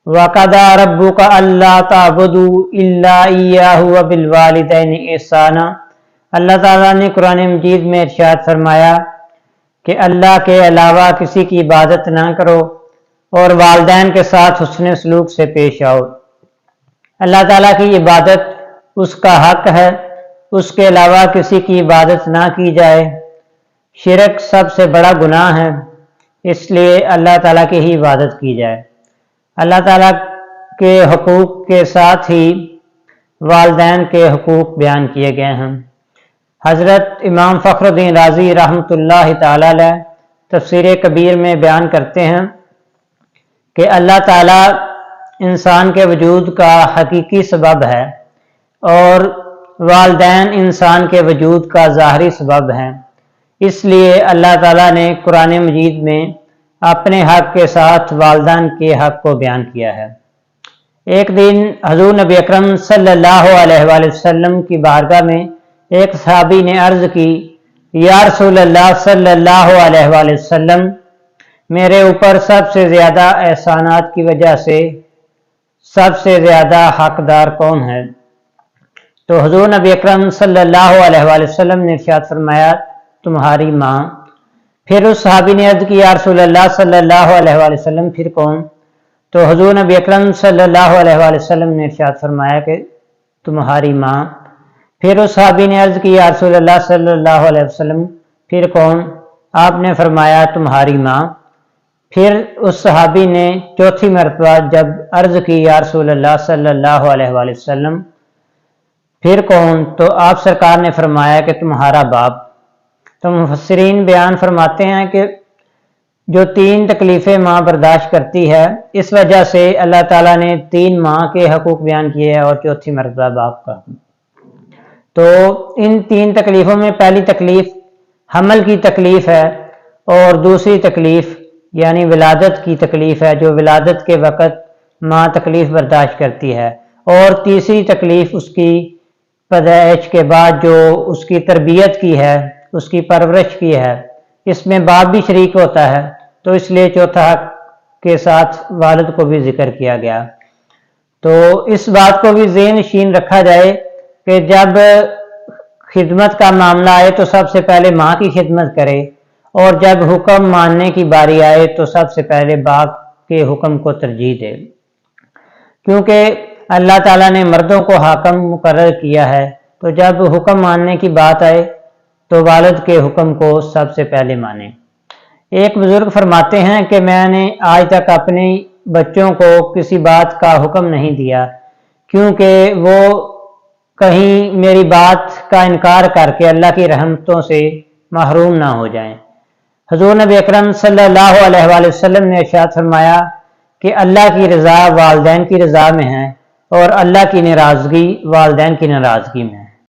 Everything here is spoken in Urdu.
وَقَضَىٰ رَبُّكَ أَلَّا تَعْبُدُوا إِلَّا إِيَّاهُ وَبِالْوَالِدَيْنِ إِحْسَانًا۔ اللہ تعالیٰ نے قرآن مجید میں ارشاد فرمایا کہ اللہ کے علاوہ کسی کی عبادت نہ کرو اور والدین کے ساتھ حسن سلوک سے پیش آؤ۔ اللہ تعالیٰ کی عبادت اس کا حق ہے، اس کے علاوہ کسی کی عبادت نہ کی جائے۔ شرک سب سے بڑا گناہ ہے، اس لیے اللہ تعالیٰ کی ہی عبادت کی جائے۔ اللہ تعالیٰ کے حقوق کے ساتھ ہی والدین کے حقوق بیان کیے گئے ہیں۔ حضرت امام فخر الدین رازی رحمۃ اللہ تعالی علیہ تفسیر کبیر میں بیان کرتے ہیں کہ اللہ تعالیٰ انسان کے وجود کا حقیقی سبب ہے اور والدین انسان کے وجود کا ظاہری سبب ہے، اس لیے اللہ تعالیٰ نے قرآن مجید میں اپنے حق کے ساتھ والدین کے حق کو بیان کیا ہے۔ ایک دن حضور نبی اکرم صلی اللہ علیہ وآلہ وسلم کی بارگاہ میں ایک صحابی نے عرض کی، یا رسول اللہ صلی اللہ علیہ وآلہ وسلم، میرے اوپر سب سے زیادہ احسانات کی وجہ سے سب سے زیادہ حقدار کون ہے؟ تو حضور نبی اکرم صلی اللہ علیہ وآلہ وسلم نے ارشاد فرمایا، تمہاری ماں۔ پھر اس صحابی نے عرض کی، یا رسول اللہ صلی اللہ علیہ وآلہ وسلم پھر کون؟ تو حضور نبی اکرم صلی اللہ علیہ وآلہ وسلم نے ارشاد فرمایا کہ تمہاری ماں۔ پھر اس صحابی نے عرض کی، یا رسول اللہ صلی اللہ علیہ وسلم پھر کون؟ آپ نے فرمایا تمہاری ماں۔ پھر اس صحابی نے چوتھی مرتبہ جب عرض کی، یا رسول اللہ صلی اللہ علیہ وآلہ وسلم پھر کون؟ تو آپ سرکار نے فرمایا کہ تمہارا باپ۔ تو مفسرین بیان فرماتے ہیں کہ جو 3 تکلیفیں ماں برداشت کرتی ہے، اس وجہ سے اللہ تعالیٰ نے 3 ماں کے حقوق بیان کیے ہیں اور چوتھی مرتبہ باپ کا۔ تو ان 3 تکلیفوں میں پہلی تکلیف حمل کی تکلیف ہے اور دوسری تکلیف یعنی ولادت کی تکلیف ہے، جو ولادت کے وقت ماں تکلیف برداشت کرتی ہے، اور تیسری تکلیف اس کی پیدائش کے بعد جو اس کی تربیت کی ہے، اس کی پرورش کی ہے، اس میں باپ بھی شریک ہوتا ہے، تو اس لیے چوتھا حق کے ساتھ والد کو بھی ذکر کیا گیا۔ تو اس بات کو بھی ذہن نشین رکھا جائے کہ جب خدمت کا معاملہ آئے تو سب سے پہلے ماں کی خدمت کرے، اور جب حکم ماننے کی باری آئے تو سب سے پہلے باپ کے حکم کو ترجیح دے، کیونکہ اللہ تعالیٰ نے مردوں کو حاکم مقرر کیا ہے، تو جب حکم ماننے کی بات آئے تو والد کے حکم کو سب سے پہلے مانیں۔ ایک بزرگ فرماتے ہیں کہ میں نے آج تک اپنے بچوں کو کسی بات کا حکم نہیں دیا، کیونکہ وہ کہیں میری بات کا انکار کر کے اللہ کی رحمتوں سے محروم نہ ہو جائیں۔ حضور نبی اکرم صلی اللہ علیہ وآلہ وسلم نے ارشاد فرمایا کہ اللہ کی رضا والدین کی رضا میں ہے اور اللہ کی ناراضگی والدین کی ناراضگی میں ہے۔